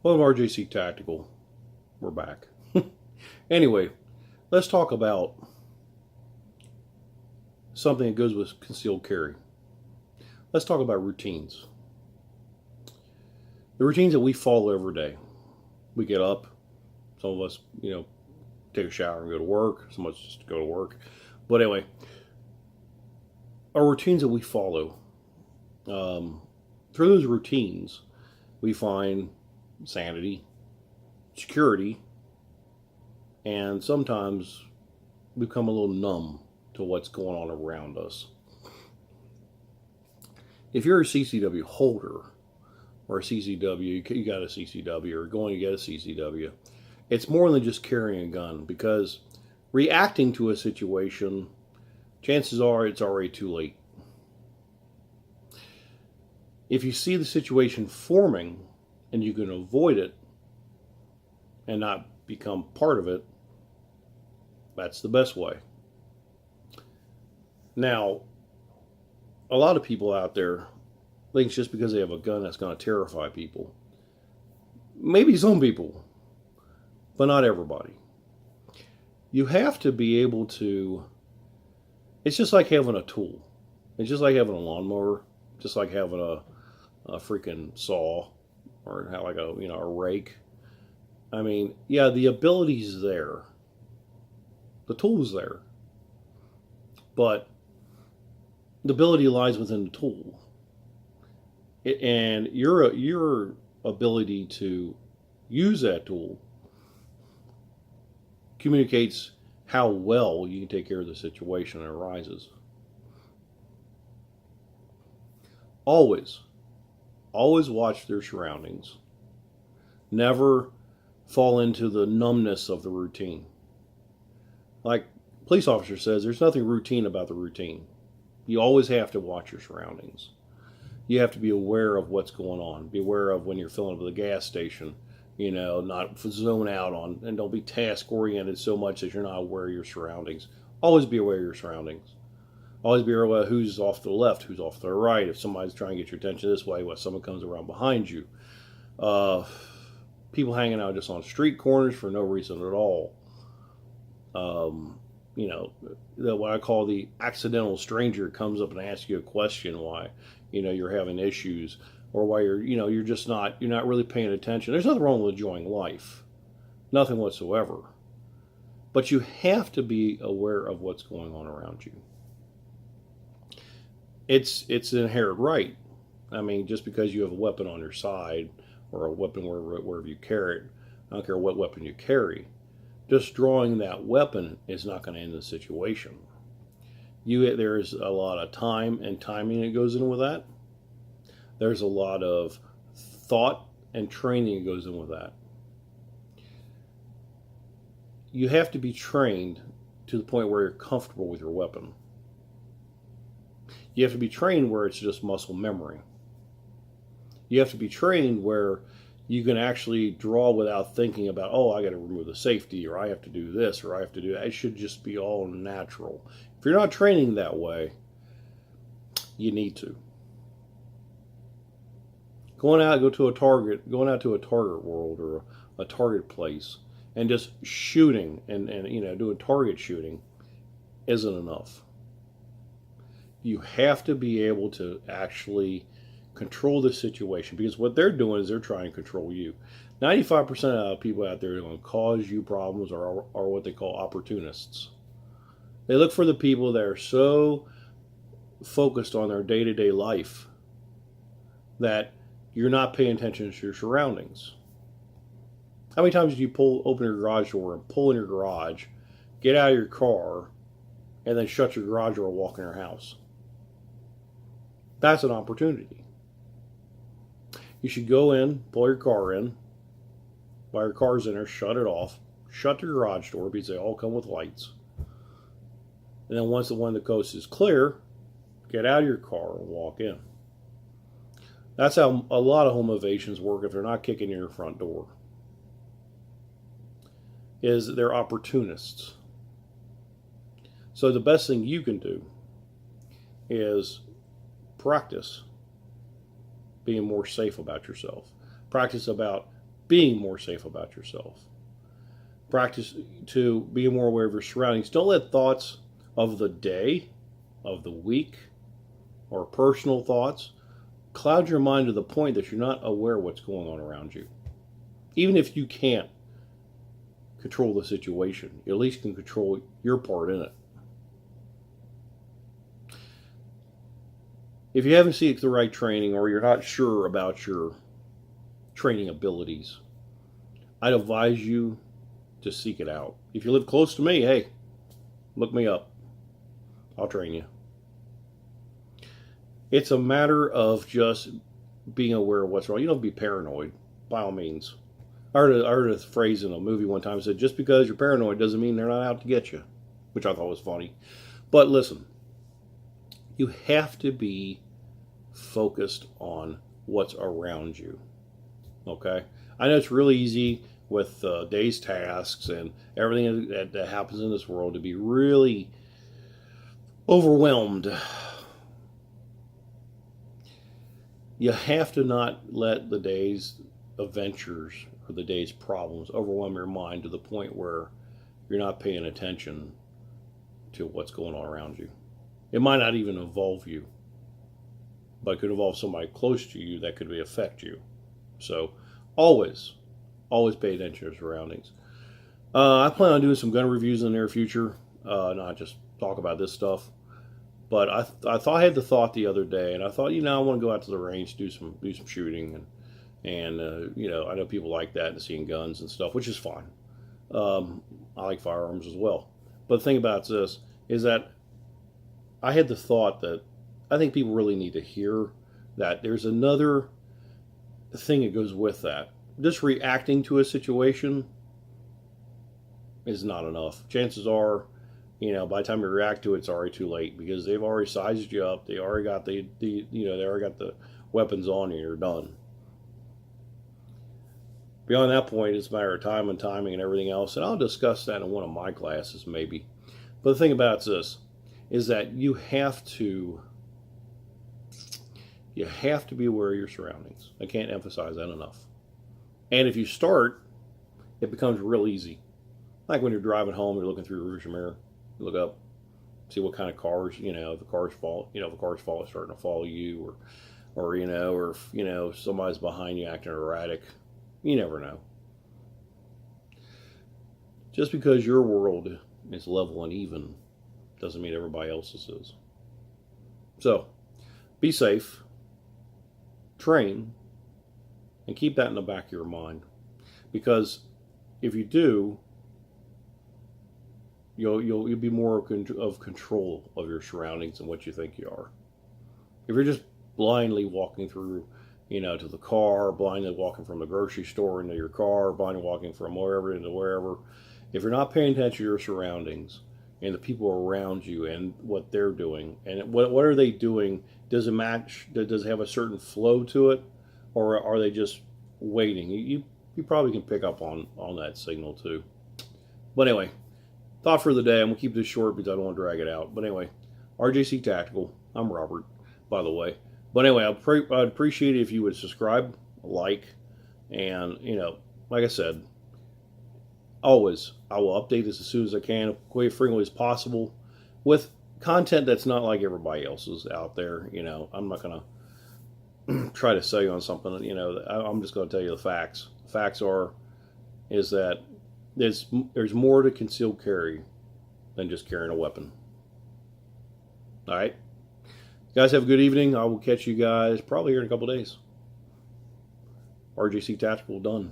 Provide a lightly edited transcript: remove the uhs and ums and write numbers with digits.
Welcome to RJC Tactical. We're back. Anyway, let's talk about something that goes with concealed carry. Let's talk about routines. The routines that we follow every day. We get up. Some of us, take a shower and go to work. Some of us just go to work. But anyway, our routines that we follow. Through those routines, we find sanity, security, and sometimes become a little numb to what's going on around us. If you're a CCW holder or a CCW, you got a CCW or going to get a CCW, it's more than just carrying a gun, because reacting to a situation, chances are it's already too late. If you see the situation forming and you can avoid it and not become part of it, that's the best way. Now, a lot of people out there think it's just because they have a gun that's going to terrify people. Maybe some people, but not everybody. You have to be able to, it's just like having a tool. It's just like having a lawnmower, just like having a freaking saw, or like a rake. I mean, yeah, the ability's there, the tool's there, but the ability lies within the tool, and your ability to use that tool communicates how well you can take care of the situation that arises. Always watch their surroundings. Never fall into the numbness of the routine. Like police officer says, there's nothing routine about the routine. You always have to watch your surroundings. You have to be aware of what's going on. Be aware of when you're filling up at the gas station. Not zone out on, and don't be task oriented so much that you're not aware of your surroundings. Always be aware of your surroundings. Always be aware of who's off to the left, who's off to the right. If somebody's trying to get your attention this way, someone comes around behind you. People hanging out just on street corners for no reason at all. What I call the accidental stranger comes up and asks you a question why, you're having issues, or why you're not really paying attention. There's nothing wrong with enjoying life. Nothing whatsoever. But you have to be aware of what's going on around you. It's an inherent right. I mean, just because you have a weapon on your side or a weapon wherever you carry it, I don't care what weapon you carry, just drawing that weapon is not going to end the situation. There's a lot of time and timing that goes in with that. There's a lot of thought and training that goes in with that. You have to be trained to the point where you're comfortable with your weapon. You have to be trained where it's just muscle memory. You have to be trained where you can actually draw without thinking about, I got to remove the safety, or I have to do this, or I have to do that. It should just be all natural. If you're not training that way, you need to. Going out to a target world or a target place and just shooting and doing target shooting isn't enough. You have to be able to actually control the situation, because what they're doing is they're trying to control you. 95% of people out there are going to cause you problems are what they call opportunists. They look for the people that are so focused on their day-to-day life that you're not paying attention to your surroundings. How many times do you open your garage door and pull in your garage, get out of your car, and then shut your garage door and walk in your house? That's an opportunity. You should go in, pull your car in, while your car's in there, shut it off, shut your garage door, because they all come with lights. And then once the coast is clear, get out of your car and walk in. That's how a lot of home evasions work if they're not kicking in your front door. They're opportunists. So the best thing you can do is practice being more safe about yourself. Practice about being more safe about yourself. Practice to be more aware of your surroundings. Don't let thoughts of the day, of the week, or personal thoughts cloud your mind to the point that you're not aware of what's going on around you. Even if you can't control the situation, you at least can control your part in it. If you haven't seeked the right training, or you're not sure about your training abilities, I'd advise you to seek it out. If you live close to me, hey, look me up. I'll train you. It's a matter of just being aware of what's wrong. You don't be paranoid, by all means. I heard a phrase in a movie one time that said, just because you're paranoid doesn't mean they're not out to get you, which I thought was funny. But listen, you have to be focused on what's around you. Okay? I know it's really easy with day's tasks and everything that happens in this world to be really overwhelmed. You have to not let the day's adventures or the day's problems overwhelm your mind to the point where you're not paying attention to what's going on around you. It might not even involve you, but it could involve somebody close to you that could affect you. So always pay attention to your surroundings. I plan on doing some gun reviews in the near future, not just talk about this stuff. But I thought I had the thought the other day, and I thought, I want to go out to the range, do some shooting, and I know people like that and seeing guns and stuff, which is fine. I like firearms as well. But the thing about this is that I had the thought that I think people really need to hear that there's another thing that goes with that. Just reacting to a situation is not enough. Chances are, by the time you react to it, it's already too late because they've already sized you up. They already got they already got the weapons on you. You're done. Beyond that point, it's a matter of time and timing and everything else. And I'll discuss that in one of my classes maybe. But the thing about it's this, is that you have to be aware of your surroundings. I can't emphasize that enough. And if you start, it becomes real easy. Like when you're driving home, you're looking through your rearview mirror. You look up, see what kind of cars, if the car's fault, if the car's fault is starting to follow you, or if somebody's behind you acting erratic. You never know. Just because your world is level and even doesn't mean everybody else's is. So, be safe, train, and keep that in the back of your mind. Because if you do, you'll be more of control of your surroundings and what you think you are. If you're just blindly walking through, to the car, blindly walking from the grocery store into your car, blindly walking from wherever into wherever, if you're not paying attention to your surroundings and the people around you and what they're doing and what are they doing, does it match? Does it have a certain flow to it, or are they just waiting? You probably can pick up on that signal too. But anyway, thought for the day. I'm gonna keep this short because I don't want to drag it out. But anyway, RJC Tactical. I'm Robert, by the way. But anyway, I'd appreciate it if you would subscribe, like, and like I said, always I will update this as soon as I can, quite frequently as possible, with content that's not like everybody else's out there. I'm not gonna try to sell you on something. I'm just gonna tell you the facts. Facts is that there's more to concealed carry than just carrying a weapon. All right. You guys have a good evening. I will catch you guys probably here in a couple days. RJC Tactical done.